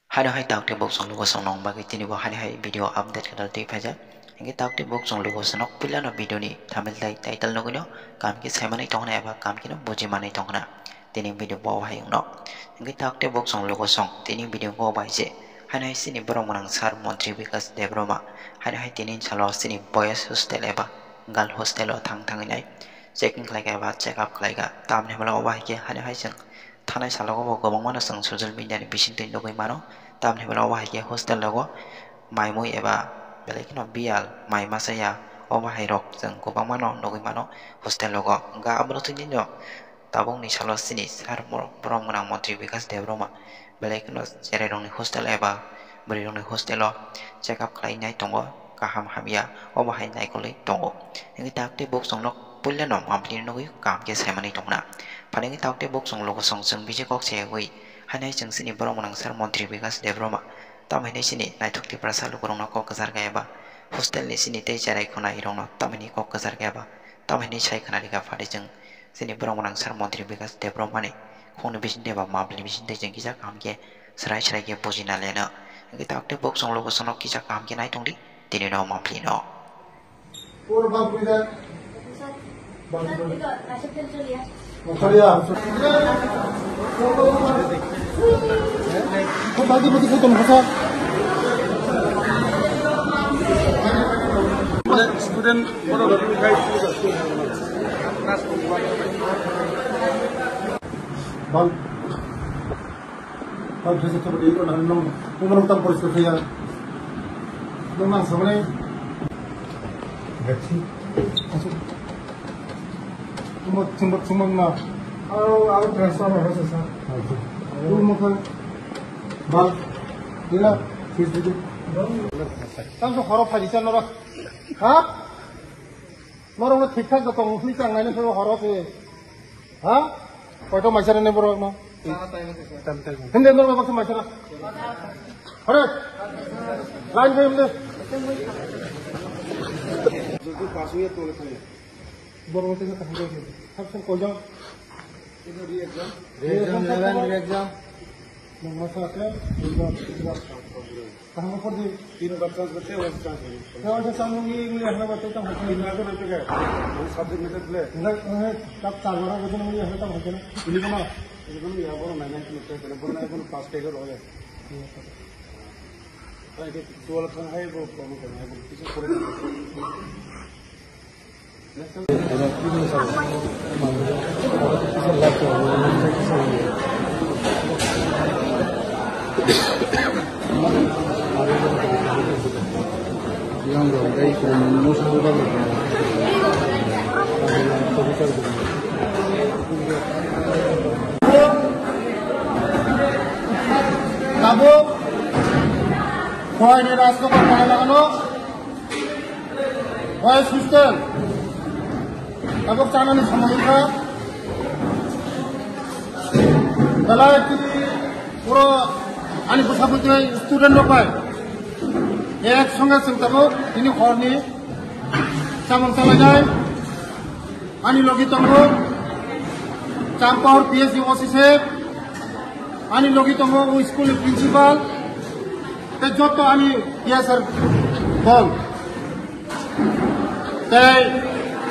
Hano hai takte box song lugo song nong bagi tini bo hani hai video update kadal ti phaja ingi takte box song lugo sonok pila no video ni thamil dai title no gino kam ki semani tongna eba kam ki no boji mani tongna tini video bo hai no ingi takte box song lugo song tini video go bai je hani hai sini borong manang sar montri Vikas Debroma hani hai tini chalo sini boys hostel eba girl hostel o thang thang nai checking klaiga eba check up klaiga tamne mala obai ke hani hai jeng थानाय सालागो गोबां मानो जों social मिडियानि बिसिंथि लगै मानो तामनि बेला वाहाय hostel लगो माइमुय एबा बेलेखिनो बियाल माइ मासाया अबाहाय रक जों गोबां मानो लगै मानो हस्टेल लगो गा आबनो थिनिनो ताबुंनि सालो सिनि सार ब्रह्मनां मन्त्रि विकास देब्रमा बेलेखिनो जेरै दंनि हस्टेल एबा बोरै दंनि हस्टेलाव चेकआप खालायनाय दङ गाहाम हाबिया अबाहाय नायखलै दङ इंगि ताकते बक्स दंनो पुल्लेनो मामप्लिनो नगै कामके सायमानि दंना Paling takte box song logo song song biji kok se hui hanai jeng sini borong manang sar montri Vikas Debroma tamai sini naituk ti prasa lukurong no kok kasar gaya ba hostel ni sini te jarai khona irong no tamai kok kasar gaya ba tamai sai khana liga fade jeng sini borong manang sar montri Vikas Debroma ni khong ni bisin deba mabli bisin te jeng kisa kam ke serai serai ke bojina lena ngi takte box song logo song no kisa kam ke nai tongdi tini no mabli no और बाप पूजा बाकी बच्चे को तुम फंसा student बल बल जैसे तो बड़ी को ना लोग तब परिस्थिति है लोग ना समझे गच्छी 주먹 나 아우 트랜스퍼 해서 사 주먹을 막 내가 계속 당초 걸어 파지잖아 하 너는 ঠিকঠাক তো মুখলি চাংনাইনে সব হরতে হা কয়টা মাইছারে নে বড় না হিন্দে নর বাবা মাইছারা আরে লাইন ফেমলে যদি পাসুয়ে তোলে থাকে বড় থেকে কাজ করে সবসময় কোজন এটা রি এক্সাম নমস্কার আছে कहां पर दी 3 बार चांस बचे और चांस है तो चांस होगी मुझे हमें बताओ तो हम इधर को रहते हैं वो सब्जेक्ट में प्ले इधर तब 4 बार बचन मुझे हमें तब होते ना इधर या बोलो मैंने कि तो बोलना है को पास टेकर हो जाए तो ये तो वाला खाना है वो काम करना है किसी पूरे Kamu, kau ini rasa kau mana lalu? Kau suster, kamu cana ni sama juga. Kalau itu pura, ani bersama dengan student lokai. एक संगे संगताबो ini khorni samang salajai ani logi tongo champor PSC office ani logi tongo school principal te joto ani PSR bol te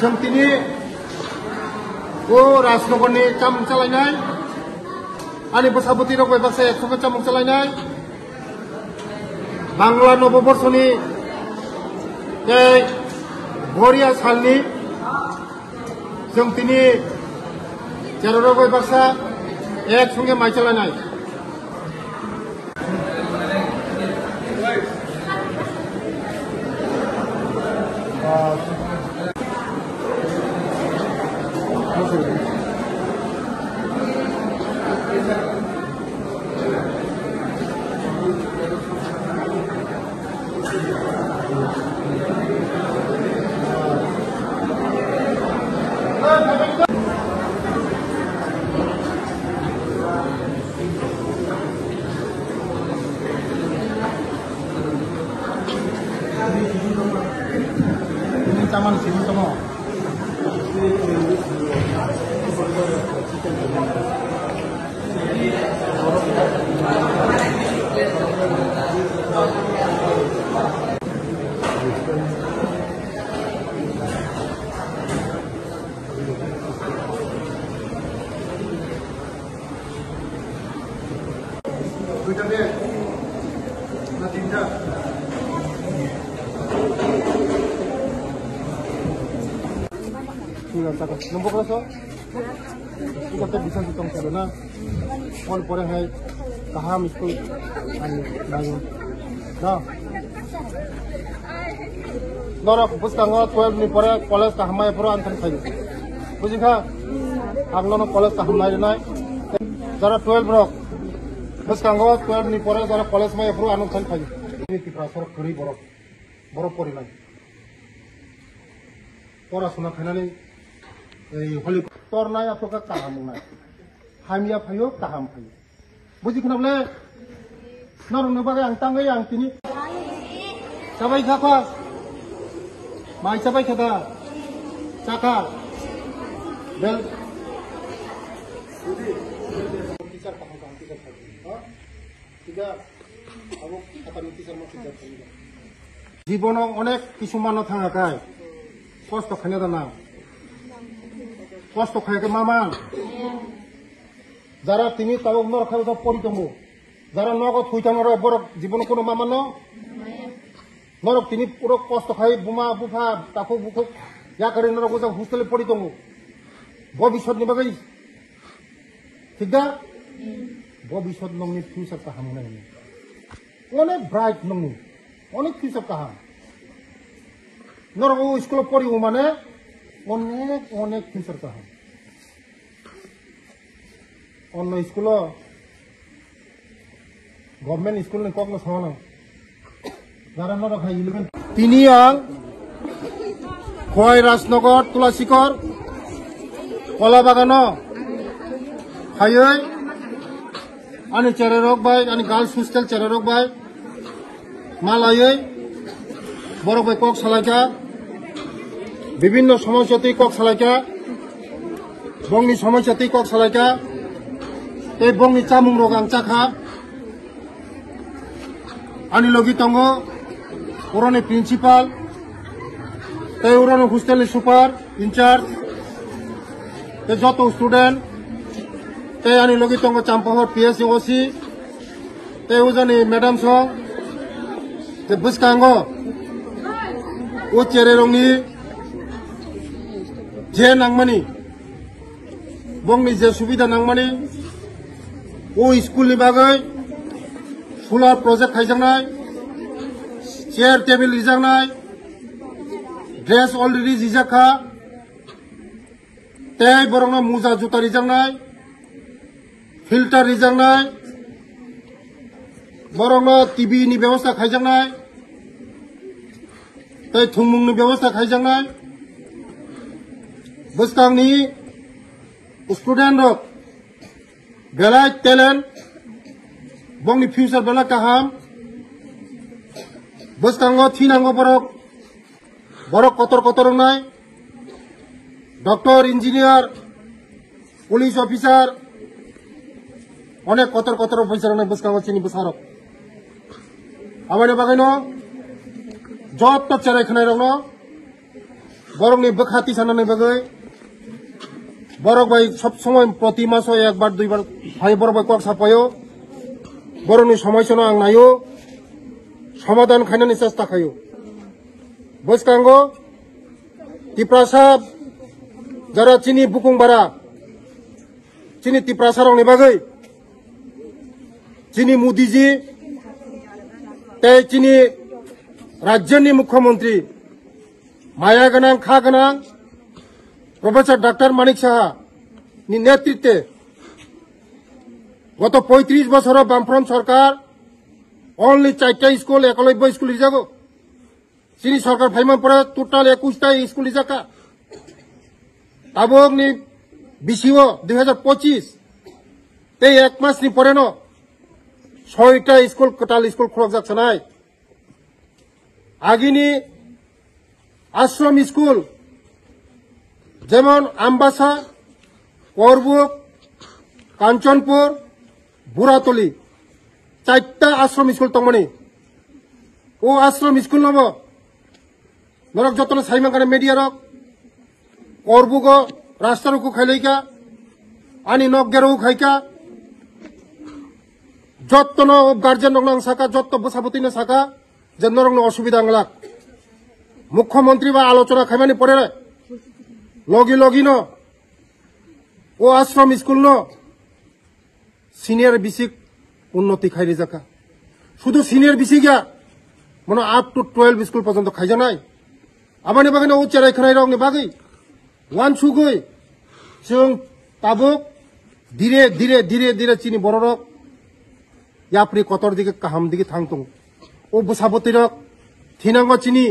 jomtini o rasnogorni chamang chalainai ani basaboti rok bebase eksange chamang chalainai Bangla नवबर्षनि भरिया सालनि जों तिनि 13 Barça एक संगे माइ चलायनाय taman sini semua. Jadi দুইটা দে না তিনটা ঠিক আছে নম্বর কত ঠিক আছে বিশাল কম করে না ফোন পরে হয় কাহাম স্কুল আমি নাইও না নরা বুঝতাঙ্গো 12 নি পরে কলেজ কাহামায় পরে আনথান খাইবে বুঝিখা আগলনো কলেজ কাহামায় নাই যারা 12 রক বুঝতাঙ্গো 12 নি পরে যারা কলেজ মায় পরে আনথান খাইবে কি প্রাসর করি বড় পরি নাই পড়াশোনা খাইনাनै এই হলি তোর নাই আপনার কাহাম নাই হামিয়া ফাইও কাহাম ফাইও বুঝি खोनाबले नरनो बागै आं तांगै आं तिनि साबाय खाखा माइ साबाय खादा चाखा बेल टीचर काहाम टीचर हा ठीक है अब खातानि टीचर मा टीचर जीवनो अनेक किसुमानो थाङाखाय कष्ट खायना दाना कष्ट खायके मामा যারা তিনি তাও নরখাই তো পরিতমু যারা নগদ হইতানো বড় জীবন কোনো মামানো নরক তিনি পুরো কষ্ট খাই বুমা বুফা তাকু বুকু ইয়া করে নরক যা হোস্টেলে পরিতমু ভবিষ্যৎ নিবাগৈ ঠিক না ভবিষ্যৎ নংনি ফিউচার কাহাম নাই অনেক ব্রাইট নংনি অনেক ফিউচার কাহাম নরক স্কুল পড়িও মানে অনেক অনেক ফিউচার কাহাম অন্য স্কুল গভর্নমেন্ট স্কুল নি কখনো সমান যারা নরখাই 11 তিনি আং খয় রাজনগর তুলাসিকর কলা বাগান খাইयै আনি চেরে রক বাই আনি গার্লস হোস্টেল চেরে রক বাই মালাयै বড় বাই কক সালাইকা বিভিন্ন সমস্যাতেই কক সালাইকা বংনি সমস্যাতেই কক সালাইকা এই বংনি চামুং রগাং চাখা আনি লগি তঙ্গ ওরনি প্রিন্সিপাল এই ওরনি হোস্টেল সুপার ইনচার্জ এই যত স্টুডেন্ট এই আনি লগি তঙ্গ চাম্পাহর পিএসসি ওসি এই ওজনি ম্যাডাম সং যে বুসকাঙ্গ ও চেরে রঙি যে নাংমানি বংনি যে সুবিধা নাংমানি ও স্কুলनि बागै सोलार प्रोजेक्ट खायजांनाय चेयर टेबिल रिजांनाय ड्रेस अलरेडी जिजाखा तै बरंना मुजा जुता रिजांनाय फिल्टर रिजांनाय बरंना टीवी नि व्यवस्था खायजांनाय तै थुमुंनि व्यवस्था खायजांनाय बस्तांनि स्टूडेंट रक बेलाय टेलेंट बंनि फ्यूचर बेला काहाम बस्तांगो थिनांगो बरक कतर कतर नाय डॉक्टर इंजिनियर पुलिस ऑफिसर अनेक कतर कतर ऑफिसर नाय बस्तांगो चिनि बसारक आबानि बागैनो जब तक चेराय खनाय रंनो बरंनि बखाति साननाय बागै बरक भाई सब समय प्रति मासो एक बार दुई बार भाई बरक भाई कक सापायो बरनि समस्या आं नायो समाधान खायनानि चेष्टा खायो बसकांगो तिप्रासाब जरा चिनि बुकुं बारा चिनि तिप्रासारंनि बागै चिनि मोदीजी तै चिनि राज्यनि मुख्यमंत्री माया गोनां खा गोनां प्रोफेसर डॉक्टर मानिक साहा नि नेतृत्वे गत 35 बছর बामफ्रंट सरकार ओनली 4टा स्कूल 91 स्कूल रिजागो चिनि सरकार फाइमान परे टोटाल 21टा स्कूल रिजाका आबोगनि बिसिओ 2025 ते एक मासनि परेनो 6टा स्कूल टोटाल स्कूल खरक जाखनाय आगिनि आश्रम स्कूल जेमन आमबासा करबुक कांचनपुर बुरातली 4टा आश्रम स्कूल तंगमनि ओ आश्रम स्कूल नब नरक जतन साइमांगाने मीडिया रक करबुक रास्तारको खाइलैका आनी नगगेरौ खाइका যত্ন গার্জেন নং সাকা যত বসাপতি না সাকা যে নরং অসুবিধা লাগ মুখ্যমন্ত্রী বা আলোচনা খাইমানি পরে লগি লগি ন ও আশ্রম স্কুল ন সিনিয়র বিসিক উন্নতি খাইরে যাকা শুধু সিনিয়র বিসিক মানে আপ টু 12 স্কুল পর্যন্ত খাইজা নাই আমানি বাগানে ও চেরাই খানাই রং বাগै ওয়ান সুগৈ जों ताबुक धीरे धीरे धीरे धीरे चीनी बर रक याप्री कतर दिखे काहाम दिखे थांगतों ओ बसाबती रक थिनांगो चीनी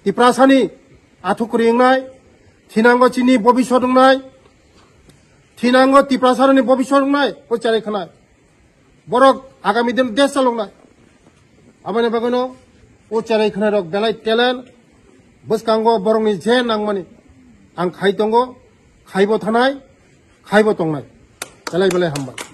तिप्रासानी आथुकरी एंगनाय थिनांगो चीनी भबिष्यत एंगनाय थिनांगो तिप्रासानी भबिष्यत एंगनाय ओ चारै खानाय बरक आगामी दिन देश चालंनाय आमाने बागनो ओ चारै खानाय रक बेलाय टेलेन्ट बसकांगो बरंनि जे नांमानि आं खाइदंगो खाइबो थानाय खाइबो तंनाय बेलाय बेलाय हामबाय